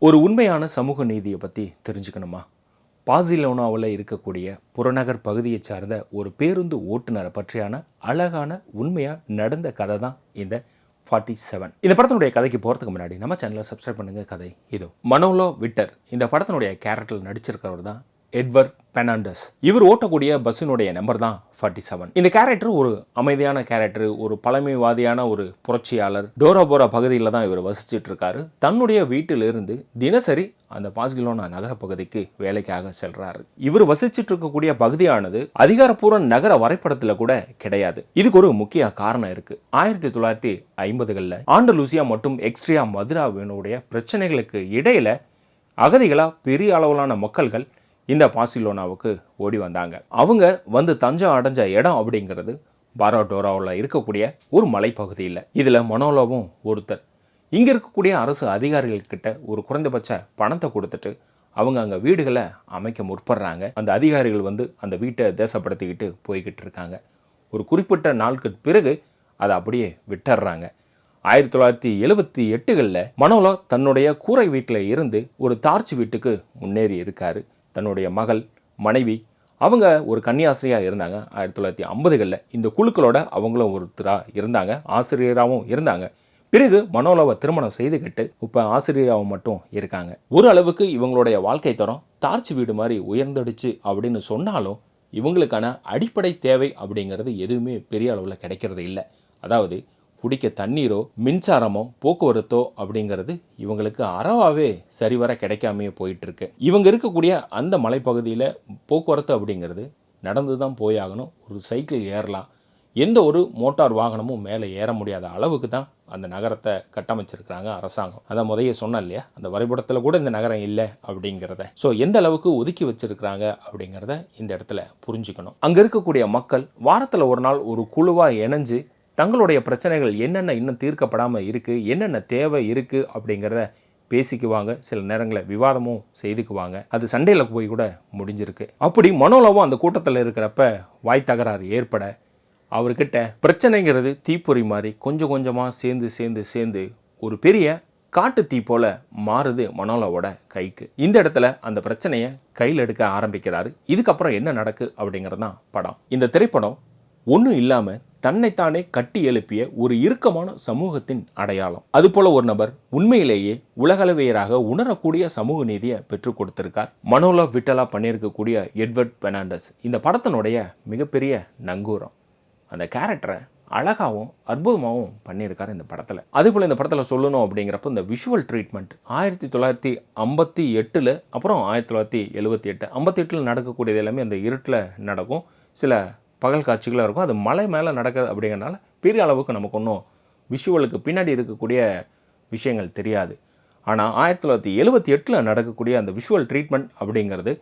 ஒரு உண்மையான சமூக நீதியை பற்றி தெரிஞ்சுக்கணுமா? பார்சிலோனாவில் இருக்கக்கூடிய புறநகர் பகுதியை சார்ந்த ஒரு பேருந்து ஓட்டுநரை பற்றியான அழகான உண்மையாக நடந்த கதை தான் இந்த 47. இந்த படத்தினுடைய கதைக்கு போகிறதுக்கு முன்னாடி நம்ம சேனலை சப்ஸ்கிரைப் பண்ணுங்க. கதை இதோ. மனோலோ விட்டர் இந்த படத்தினுடைய கேரக்டரில் நடிச்சிருக்கிறவர் தான் எட்வர்ட் பெர்னாண்டஸ். இவர் ஓட்டக்கூடிய பஸ்ஸினுடைய நம்பர் தான் 47. இந்த கேரக்டர் ஒரு அமைதியான கேரக்டர், ஒரு பழமைவாதியான ஒரு புரட்சியாளர். டோராபோரா பகுதியில் தான் இவர் வசிச்சுட்டு இருக்காரு. தன்னுடைய வீட்டிலிருந்து தினசரி அந்த பார்சிலோனா நகர பகுதிக்கு வேலைக்காக செல்றாரு. இவர் வசிச்சுட்டு இருக்கக்கூடிய பகுதியானது அதிகாரப்பூர்வ நகர வரைபடத்துல கூட கிடையாது. இதுக்கு ஒரு முக்கிய காரணம் இருக்கு. 1950களில் ஆண்டலூசியா மற்றும் எக்ஸ்ட்ரியா மதுராவினுடைய பிரச்சனைகளுக்கு இடையில அகதிகளா பெரிய அளவிலான மக்கள்கள் இந்த பார்சிலோனாவுக்கு ஓடி வந்தாங்க. அவங்க வந்து தஞ்சம் அடைஞ்ச இடம் அப்படிங்கிறது பாராடோராவில் இருக்கக்கூடிய ஒரு மலைப்பகுதியில். இதில் மனோலோவும் ஒருத்தர். இங்கே இருக்கக்கூடிய அரசு அதிகாரிகள்கிட்ட ஒரு குறைந்தபட்ச பணத்தை கொடுத்துட்டு அவங்க அங்கே வீடுகளை அமைக்க முற்படுறாங்க. அந்த அதிகாரிகள் வந்து அந்த வீட்டை தேசப்படுத்திக்கிட்டு போய்கிட்டு இருக்காங்க. ஒரு குறிப்பிட்ட நாளுக்கு பிறகு அதை அப்படியே விட்டுறாங்க. 1978களில் மனோலோ தன்னுடைய கூரை வீட்டில் இருந்து ஒரு தார்ச்சி வீட்டுக்கு முன்னேறி இருக்காரு. தன்னுடைய மகள், மனைவி, அவங்க ஒரு கன்னியாசிரியாக இருந்தாங்க. 1950களில் இந்த குழுக்களோட அவங்களும் ஒருத்தராக இருந்தாங்க, ஆசிரியராகவும் இருந்தாங்க. பிறகு மனோலோவை திருமணம் செய்துக்கிட்டு இப்போ ஆசிரியராகவும் மட்டும் இருக்காங்க. ஒரு அளவுக்கு இவங்களுடைய வாழ்க்கை தரம் தார்ச்சி வீடு மாதிரி உயர்ந்துடுச்சு அப்படின்னு சொன்னாலும் இவங்களுக்கான அடிப்படை தேவை அப்படிங்கிறது எதுவுமே பெரிய அளவில் கிடைக்கிறது இல்லை. அதாவது குடிக்க தண்ணீரோ மின்சாரமோ போக்குவரத்தோ அப்படிங்கிறது இவங்களுக்கு அறவாவே சரிவர கிடைக்காமையே போயிட்டுருக்கு. இவங்க இருக்கக்கூடிய அந்த மலைப்பகுதியில் போக்குவரத்து அப்படிங்கிறது நடந்து தான் போயாகணும். ஒரு சைக்கிள் ஏறலாம், எந்த ஒரு மோட்டார் வாகனமும் மேலே ஏற முடியாத அளவுக்கு தான் அந்த நகரத்தை கட்டமைச்சிருக்கிறாங்க அரசாங்கம். அதான் முதைய சொன்னேன் இல்லையா, அந்த வரைபடத்தில் கூட இந்த நகரம் இல்லை அப்படிங்கிறத. ஸோ எந்த அளவுக்கு ஒதுக்கி வச்சிருக்கிறாங்க அப்படிங்கிறத இந்த இடத்துல புரிஞ்சுக்கணும். அங்கே இருக்கக்கூடிய மக்கள் வாரத்தில் ஒரு நாள் ஒரு குழுவாக இணைஞ்சு தங்களுடைய பிரச்சனைகள் என்னென்ன இன்னும் தீர்க்கப்படாமல் இருக்குது, என்னென்ன தேவை இருக்குது அப்படிங்கிறத பேசிக்குவாங்க. சில நேரங்களில் விவாதமும் செய்துக்குவாங்க. அது சண்டையில் போய் கூட முடிஞ்சிருக்கு. அப்படி மனோலோவும் அந்த கூட்டத்தில் இருக்கிறப்ப வாய் தகராறு ஏற்பட அவர்கிட்ட பிரச்சனைங்கிறது தீப்பொறி மாதிரி கொஞ்சம் கொஞ்சமாக சேர்ந்து ஒரு பெரிய காட்டு தீ போல மாறுது மனோலோவோட கைக்கு. இந்த இடத்துல அந்த பிரச்சனையை கையில் எடுக்க ஆரம்பிக்கிறாரு. இதுக்கப்புறம் என்ன நடக்கு அப்படிங்கிறது தான் படம். இந்த திரைப்படம் ஒன்றும் இல்லாமல் தன்னைத்தானே கட்டி எழுப்பிய ஒரு இறுக்கமான சமூகத்தின் அடையாளம். அதுபோல ஒரு நபர் உண்மையிலேயே உலகளவியராக உணரக்கூடிய சமூக நீதியை பெற்றுக் கொடுத்திருக்கார். மனோலோ விட்டலா பண்ணியிருக்கக்கூடிய எட்வர்ட் பெர்னாண்டஸ் இந்த படத்தினுடைய மிகப்பெரிய நங்கூரம். அந்த கேரக்டரை அழகாகவும் அற்புதமாகவும் பண்ணியிருக்காரு இந்த படத்தில். அதுபோல் இந்த படத்தில் சொல்லணும் அப்படிங்கிறப்ப இந்த விஷுவல் ட்ரீட்மெண்ட் 1958 அப்புறம் 1978 58 நடக்கக்கூடியது எல்லாமே அந்த இருட்டில் நடக்கும். சில பகல் காட்சிகளாக இருக்கும். அது மலை மேலே நடக்குது அப்படிங்கிறனால பெரிய அளவுக்கு நமக்கு ஒன்றும் விஷுவலுக்கு பின்னாடி இருக்கக்கூடிய விஷயங்கள் தெரியாது. ஆனால் 1978 நடக்கக்கூடிய அந்த விஷுவல் ட்ரீட்மெண்ட் அப்படிங்கிறது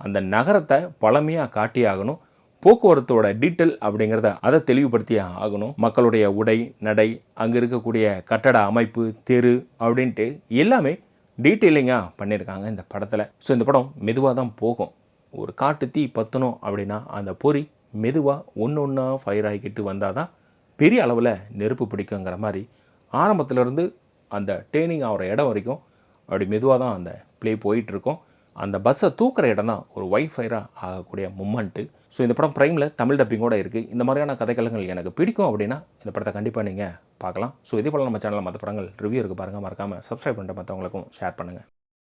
அந்த நகரத்தை பழமையாக காட்டியாகணும். போக்குவரத்தோட டீட்டெயில் அப்படிங்கிறத அதை தெளிவுபடுத்தி ஆகணும். மக்களுடைய உடை நடை, அங்கே இருக்கக்கூடிய கட்டட அமைப்பு, தெரு அப்படின்ட்டு எல்லாமே டீட்டெயிலிங்காக பண்ணியிருக்காங்க இந்த படத்தில். ஸோ இந்த படம் மெதுவாக தான் போகும். ஒரு காட்டு தீ பற்றணும் அப்படின்னா அந்த பொறி மெதுவாக ஒன்றா ஃபயர் ஆகிக்கிட்டு வந்தால் தான் பெரிய அளவில் நெருப்பு பிடிக்குங்கிற மாதிரி ஆரம்பத்திலேருந்து அந்த டேர்னிங் ஆகிற இடம் வரைக்கும் அப்படி மெதுவாக தான் அந்த ப்ளே போயிட்டுருக்கோம். அந்த பஸ்ஸை தூக்குற இடம் தான் ஒரு ஃபயராக ஆகக்கூடிய மூமெண்ட்டு. ஸோ இந்த படம் ப்ரைமில் தமிழ் டப்பிங்கோடு இருக்குது. இந்த மாதிரியான கதைக்களங்கள் எனக்கு பிடிக்கும் அப்படின்னா இந்த படத்தை கண்டிப்பாக நீங்கள் பார்க்கலாம். ஸோ இதே போல் நம்ம சேனலில் மற்ற படங்கள் ரிவ்யூ இருக்குது பாருங்கள். மறக்காமல் சப்ஸ்கிரைப் பண்ணிட்டு மற்றவங்களுக்கும் ஷேர் பண்ணுங்கள்.